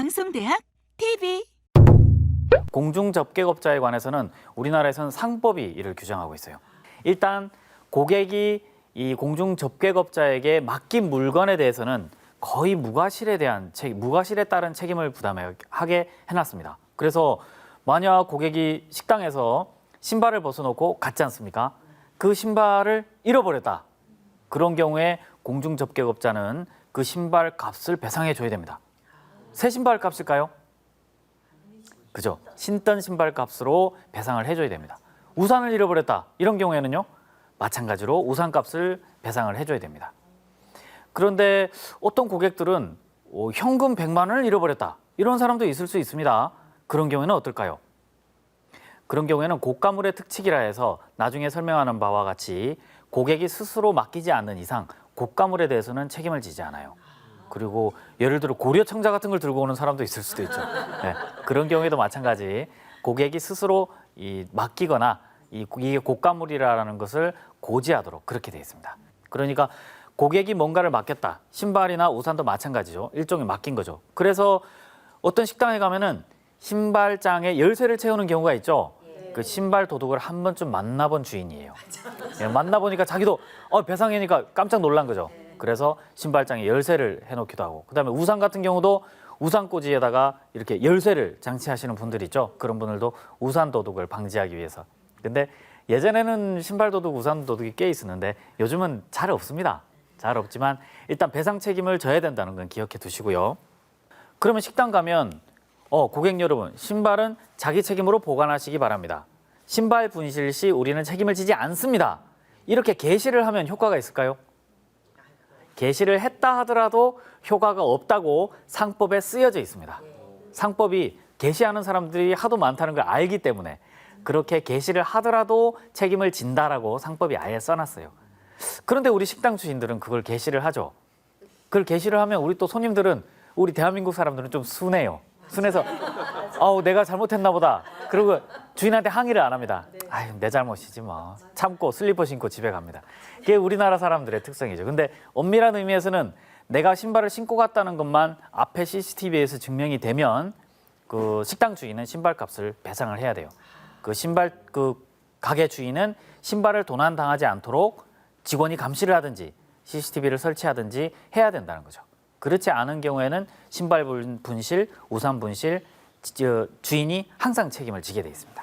방송대학 TV. 공중접객업자에 관해서는 우리나라에서는 상법이 이를 규정하고 있어요. 일단 고객이 이 공중접객업자에게 맡긴 물건에 대해서는 거의 무과실에 따른 책임을 부담하게 해놨습니다. 그래서 만약 고객이 식당에서 신발을 벗어놓고 갔지 않습니까? 그 신발을 잃어버렸다. 그런 경우에 공중접객업자는 그 신발 값을 배상해 줘야 됩니다. 새 신발 값일까요? 그죠? 신던 신발 값으로 배상을 해줘야 됩니다. 우산을 잃어버렸다. 이런 경우에는요, 마찬가지로 우산 값을 배상을 해줘야 됩니다. 그런데 어떤 고객들은 현금 100만 원을 잃어버렸다. 이런 사람도 있을 수 있습니다. 그런 경우에는 어떨까요? 그런 경우에는 고가물의 특칙이라 해서 나중에 설명하는 바와 같이 고객이 스스로 맡기지 않는 이상 고가물에 대해서는 책임을 지지 않아요. 그리고 예를 들어 고려청자 같은 걸 들고 오는 사람도 있을 수도 있죠. 네, 그런 경우에도 마찬가지 고객이 스스로 맡기거나 이게 고가물이라는 것을 고지하도록 그렇게 되어 있습니다. 그러니까 고객이 뭔가를 맡겼다. 신발이나 우산도 마찬가지죠. 일종의 맡긴 거죠. 그래서 어떤 식당에 가면은 신발장에 열쇠를 채우는 경우가 있죠. 그 신발 도둑을 한 번쯤 만나본 주인이에요. 만나보니까 자기도 배상이니까 깜짝 놀란 거죠. 그래서 신발장에 열쇠를 해놓기도 하고, 그다음에 우산 같은 경우도 우산꽂이에다가 이렇게 열쇠를 장치하시는 분들 있죠. 그런 분들도 우산 도둑을 방지하기 위해서. 근데 예전에는 신발 도둑, 우산 도둑이 꽤 있었는데 요즘은 잘 없습니다. 잘 없지만 일단 배상 책임을 져야 된다는 건 기억해 두시고요. 그러면 식당 가면 고객 여러분, 신발은 자기 책임으로 보관하시기 바랍니다. 신발 분실 시 우리는 책임을 지지 않습니다. 이렇게 게시를 하면 효과가 있을까요? 게시를 했다 하더라도 효과가 없다고 상법에 쓰여져 있습니다. 상법이 게시하는 사람들이 하도 많다는 걸 알기 때문에 그렇게 게시를 하더라도 책임을 진다라고 상법이 아예 써놨어요. 그런데 우리 식당 주인들은 그걸 게시를 하죠. 그걸 게시를 하면 우리 또 손님들은, 우리 대한민국 사람들은 좀 순해요. 순해서 내가 잘못했나 보다. 그리고 주인한테 항의를 안 합니다. 아유, 내 잘못이지 뭐. 참고 슬리퍼 신고 집에 갑니다. 그게 우리나라 사람들의 특성이죠. 근데 엄밀한 의미에서는 내가 신발을 신고 갔다는 것만 앞에 CCTV에서 증명이 되면 그 식당 주인은 신발값을 배상을 해야 돼요. 그 가게 주인은 신발을 도난당하지 않도록 직원이 감시를 하든지 CCTV를 설치하든지 해야 된다는 거죠. 그렇지 않은 경우에는 신발 분실, 우산 분실, 주인이 항상 책임을 지게 돼 있습니다.